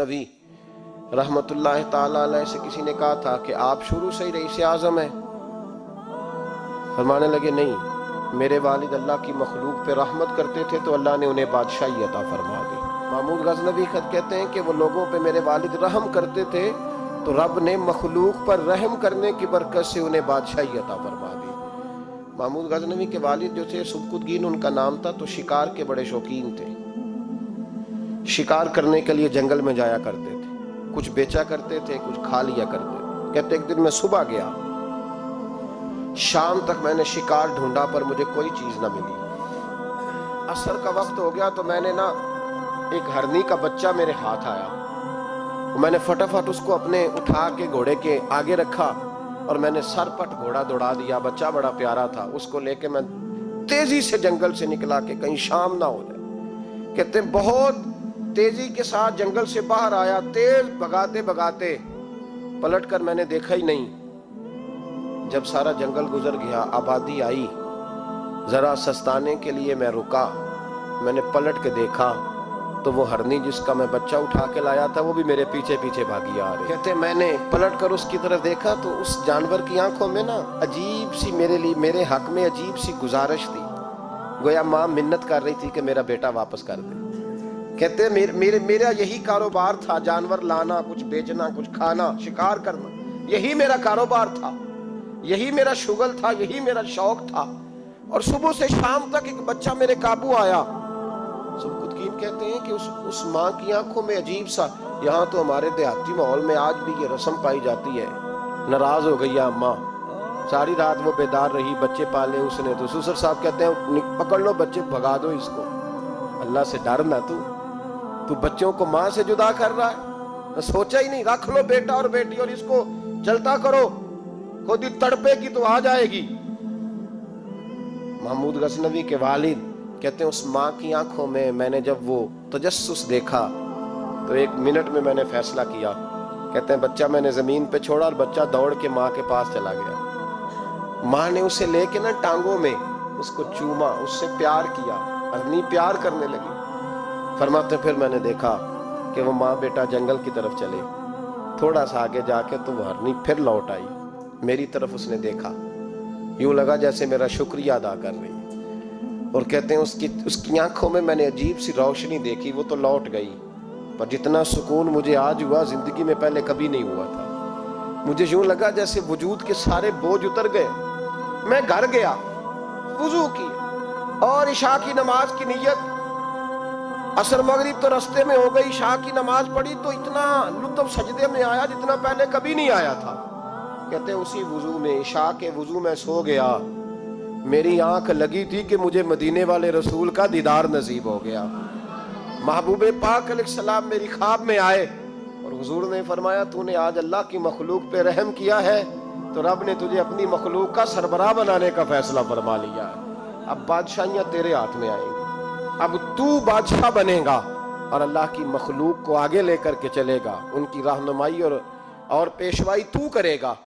نبی رحمتullah تعالیٰ علیہ سے کسی نے کہا تھا کہ آپ شروع سے ہی رئیس اعظم ہیں؟ فرمانے لگے نہیں، میرے والد اللہ کی مخلوق پہ رحمت کرتے تھے تو اللہ نے انہیں بادشاہی عطا فرما دی۔ محمود غزنوی خط کہتے ہیں کہ وہ لوگوں پہ میرے والد رحم کرتے تھے تو رب نے مخلوق پر رحم کرنے کی برکت سے انہیں بادشاہی عطا فرما دی۔ محمود غزنوی کے والد جو تھے سبکتگین ان کا نام تھا، تو شکار کے بڑے شوقین تھے، شکار کرنے کے لیے جنگل میں جایا کرتے تھے، کچھ بیچا کرتے تھے، کچھ کھا لیا کرتے تھے۔ کہتے ایک دن میں صبح گیا، شام تک میں نے شکار ڈھونڈا پر مجھے کوئی چیز نہ ملی۔ عصر کا وقت ہو گیا تو میں نے ایک ہرنی کا بچہ میرے ہاتھ آیا، میں نے فٹافٹ اس کو اپنے اٹھا کے گھوڑے کے آگے رکھا اور میں نے سر پٹ گھوڑا دوڑا دیا۔ بچہ بڑا پیارا تھا، اس کو لے کے میں تیزی سے جنگل سے نکلا کہ کہیں شام نہ ہو جائے۔ کہتے ہیں بہت تیزی کے ساتھ جنگل سے باہر آیا، تیز بھگاتے بھگاتے پلٹ کر میں نے دیکھا ہی نہیں۔ جب سارا جنگل گزر گیا، آبادی آئی، ذرا سستانے کے لیے میں رکا، میں نے پلٹ کے دیکھا تو وہ ہرنی جس کا میں بچہ اٹھا کے لایا تھا وہ بھی میرے پیچھے پیچھے بھاگی آ رہی۔ کہتے میں نے پلٹ کر اس کی طرف دیکھا تو اس جانور کی آنکھوں میں عجیب سی میرے حق میں عجیب سی گزارش تھی، گویا ماں منت کر رہی تھی کہ میرا بیٹا واپس کر دے۔ کہتے میرا یہی کاروبار تھا، جانور لانا، کچھ بیچنا، کچھ کھانا، شکار کرنا، یہی میرا کاروبار تھا، یہی میرا شغل تھا، یہی میرا شوق تھا، اور صبح سے شام تک ایک بچہ میرے قابو آیا۔ سبکتگین کہتے ہیں کہ اس ماں کی آنکھوں میں عجیب سا، یہاں تو ہمارے دیہاتی ماحول میں آج بھی یہ رسم پائی جاتی ہے، ناراض ہو گئی اماں، ساری رات وہ بیدار رہی، بچے پالے اس نے، تو سسر صاحب کہتے ہیں پکڑ لو بچے، بھگا دو اس کو، اللہ سے ڈر نہ، تو بچوں کو ماں سے جدا کر رہا ہے، سوچا ہی نہیں، رکھ لو بیٹا اور بیٹی اور اس کو چلتا کرو، خود ہی تڑپے گی تو آ جائے گی۔ محمود غزنوی کے والد کہتے ہیں اس ماں کی آنکھوں میں نے جب وہ تجسس دیکھا تو ایک منٹ میں نے فیصلہ کیا۔ کہتے ہیں بچہ میں نے زمین پہ چھوڑا اور بچہ دوڑ کے ماں کے پاس چلا گیا۔ ماں نے اسے لے کے ٹانگوں میں اس کو چوما، اس سے پیار کیا، ہرنی پیار کرنے لگی۔ فرماتے پھر میں نے دیکھا کہ وہ ماں بیٹا جنگل کی طرف چلے، تھوڑا سا آگے جا کے تو وہ ہرنی پھر لوٹ آئی، میری طرف اس نے دیکھا، یوں لگا جیسے میرا شکریہ ادا کر رہی، اور کہتے ہیں اس کی آنکھوں میں نے عجیب سی روشنی دیکھی، وہ تو لوٹ گئی، پر جتنا سکون مجھے آج ہوا زندگی میں پہلے کبھی نہیں ہوا تھا۔ مجھے یوں لگا جیسے وجود کے سارے بوجھ اتر گئے۔ میں گھر گیا، وضو کی اور عشاء کی نماز کی نیت، عصر مغرب تو رستے میں ہو گئی، عشاء کی نماز پڑھی تو اتنا لطف سجدے میں آیا جتنا پہلے کبھی نہیں آیا تھا۔ کہتے ہیں اسی وضو میں، عشاء کے وضو میں سو گیا، میری آنکھ لگی تھی کہ مجھے مدینے والے رسول کا دیدار نصیب ہو گیا۔ محبوب پاک علیہ السلام میری خواب میں آئے اور حضور نے فرمایا تو نے آج اللہ کی مخلوق پہ رحم کیا ہے تو رب نے تجھے اپنی مخلوق کا سربراہ بنانے کا فیصلہ فرما لیا ہے، اب بادشاہیاں تیرے ہاتھ میں آئیں گی، اب تو بادشاہ بنے گا اور اللہ کی مخلوق کو آگے لے کر کے چلے گا، ان کی رہنمائی اور پیشوائی تو کرے گا۔